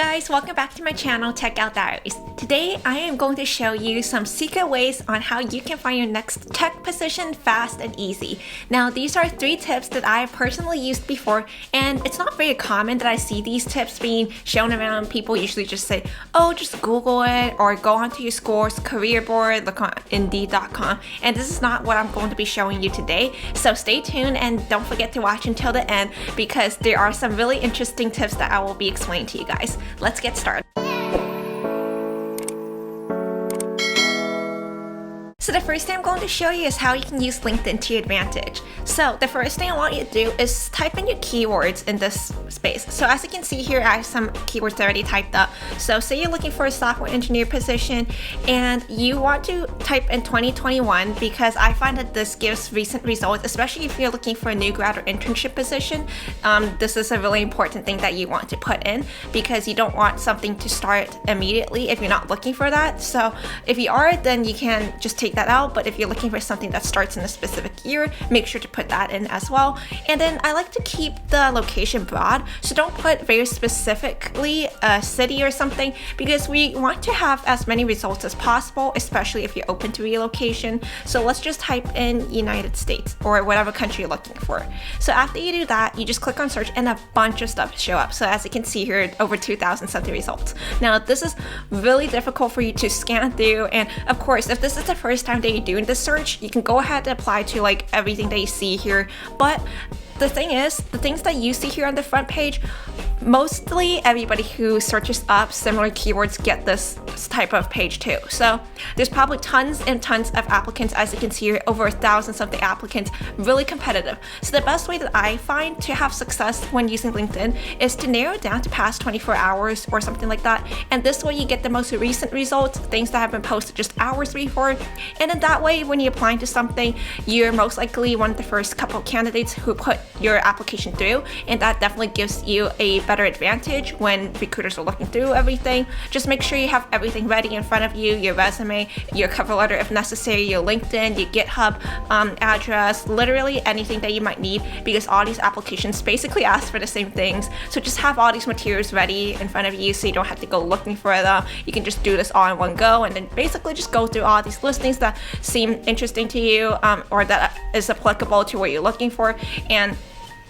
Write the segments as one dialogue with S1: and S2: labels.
S1: guys, welcome back to my channel, TechGalDiaries. Today I am going to show you some secret ways on how you can find your next tech position fast and easy. Now these are 3 tips that I have personally used before, and it's not very common that I see these tips being shown around. People usually just say, oh, just Google it or go onto your school's career board, look on Indeed.com, and this is not what I'm going to be showing you today. So stay tuned and don't forget to watch until the end because there are some really interesting tips that I will be explaining to you guys. Let's get started. So the first thing I'm going to show you is how you can use LinkedIn to your advantage. So the first thing I want you to do is type in your keywords in this space. So as you can see here, I have some keywords already typed up. So say you're looking for a software engineer position and you want to type in 2021 because I find that this gives recent results, especially if you're looking for a new grad or internship position. This is a really important thing that you want to put in because you don't want something to start immediately if you're not looking for that. So if you are, then you can just take that out, but if you're looking for something that starts in a specific year, make sure to put that in as well. And then I like to keep the location broad, so don't put very specifically a city or something because we want to have as many results as possible, especially if you're open to relocation. So let's just type in United States or whatever country you're looking for. So after you do that, you just click on search and a bunch of stuff show up. So as you can see here, over 2,000 something results. Now this is really difficult for you to scan through, and of course if this is the first time that you're doing this search, you can go ahead and apply to like everything that you see here. But the thing is, the things that you see here on the front page, mostly everybody who searches up similar keywords get this type of page too. So there's probably tons and tons of applicants. As you can see here, over 1,000 something applicants, really competitive. So the best way that I find to have success when using LinkedIn is to narrow it down to past 24 hours or something like that. And this way you get the most recent results, things that have been posted just hours before. And then that way, when you're applying to something, you're most likely one of the first couple of candidates who put your application through, and that definitely gives you a better advantage when recruiters are looking through everything. Just make sure you have everything ready in front of you, your resume, your cover letter if necessary, your LinkedIn, your GitHub address, literally anything that you might need, because all these applications basically ask for the same things. So just have all these materials ready in front of you so you don't have to go looking for them. You can just do this all in one go and then basically just go through all these listings that seem interesting to you or that is applicable to what you're looking for, and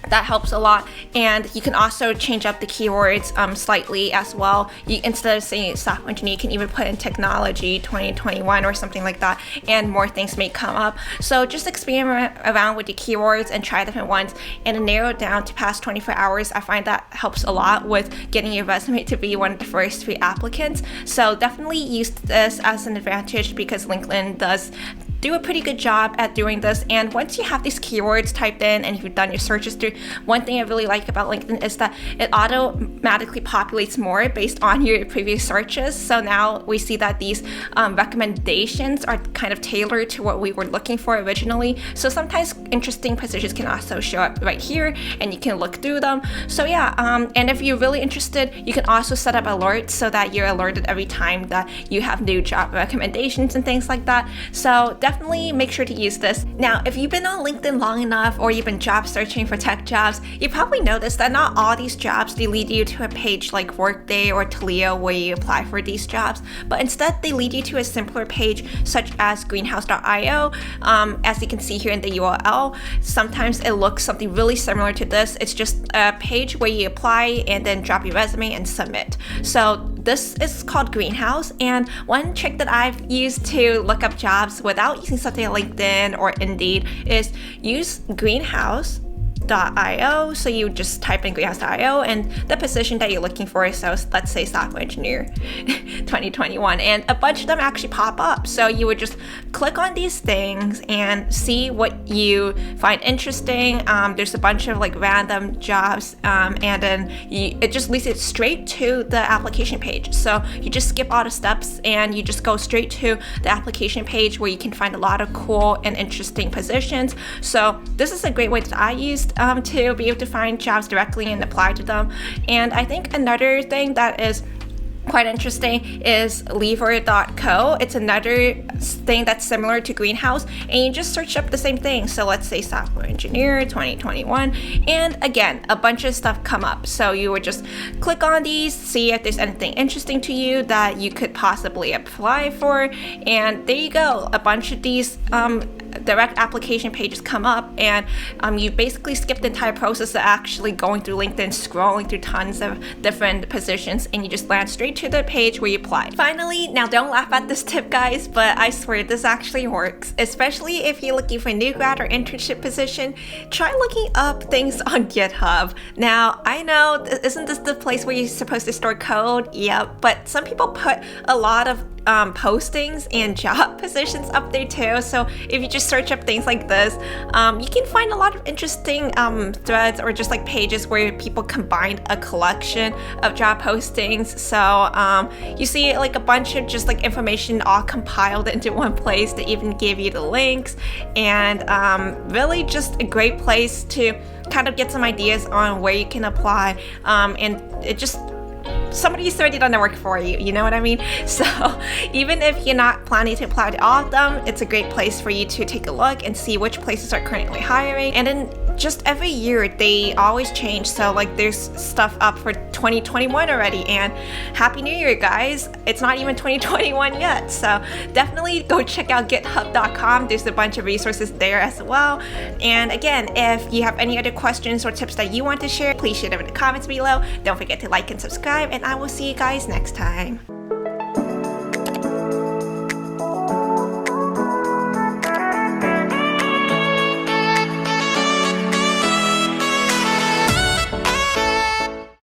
S1: that helps a lot. And you can also change up the keywords slightly as well. Instead of saying software engineer, you can even put in technology 2021 or something like that, and more things may come up. So just experiment around with the keywords and try different ones and then narrow it down to past 24 hours. I find that helps a lot with getting your resume to be one of the first 3 applicants. So definitely use this as an advantage because LinkedIn does do a pretty good job at doing this. And once you have these keywords typed in and you've done your searches through, one thing I really like about LinkedIn is that it automatically populates more based on your previous searches. So now we see that these recommendations are kind of tailored to what we were looking for originally. So sometimes interesting positions can also show up right here and you can look through them. So yeah, and if you're really interested, you can also set up alerts so that you're alerted every time that you have new job recommendations and things like that. So definitely make sure to use this. Now, if you've been on LinkedIn long enough or you've been job searching for tech jobs, you probably noticed that not all these jobs, they lead you to a page like Workday or Taleo where you apply for these jobs, but instead they lead you to a simpler page such as greenhouse.io. As you can see here in the URL, sometimes it looks something really similar to this. It's just a page where you apply and then drop your resume and submit. So this is called Greenhouse, and one trick that I've used to look up jobs without using something like LinkedIn or Indeed is use greenhouse.io. So you just type in greenhouse.io and the position that you're looking for, so let's say software engineer 2021, and a bunch of them actually pop up. So you would just click on these things and see what you find interesting. There's a bunch of like random jobs, and then it just leads it straight to the application page. So you just skip all the steps and you just go straight to the application page where you can find a lot of cool and interesting positions. So this is a great way that I used to be able to find jobs directly and apply to them. And I think another thing that is quite interesting is lever.co. It's another thing that's similar to Greenhouse, and you just search up the same thing. So let's say software engineer 2021, and again, a bunch of stuff come up. So you would just click on these, see if there's anything interesting to you that you could possibly apply for, and there you go. A bunch of these direct application pages come up, and you basically skip the entire process of actually going through LinkedIn, scrolling through tons of different positions, and you just land straight to the page where you applied. Finally, now don't laugh at this tip, guys, but I swear this actually works, especially if you're looking for a new grad or internship position. Try looking up things on GitHub. Now, I know, isn't this the place where you're supposed to store code? Yep, but some people put a lot of postings and job positions up there too. So if you just search up things like this, you can find a lot of interesting threads or just like pages where people combined a collection of job postings. So you see like a bunch of just like information all compiled into one place to even give you the links, and really just a great place to kind of get some ideas on where you can apply, and it just somebody's already done the work for you, you know what I mean? So even if you're not planning to apply to all of them, it's a great place for you to take a look and see which places are currently hiring. And then just every year they always change, so like there's stuff up for 2021 already, and Happy New Year, guys. It's not even 2021 yet, so definitely go check out github.com. There's a bunch of resources there as well. And again, if you have any other questions or tips that you want to share, please share them in the comments below. Don't forget to like and subscribe, and I will see you guys next time.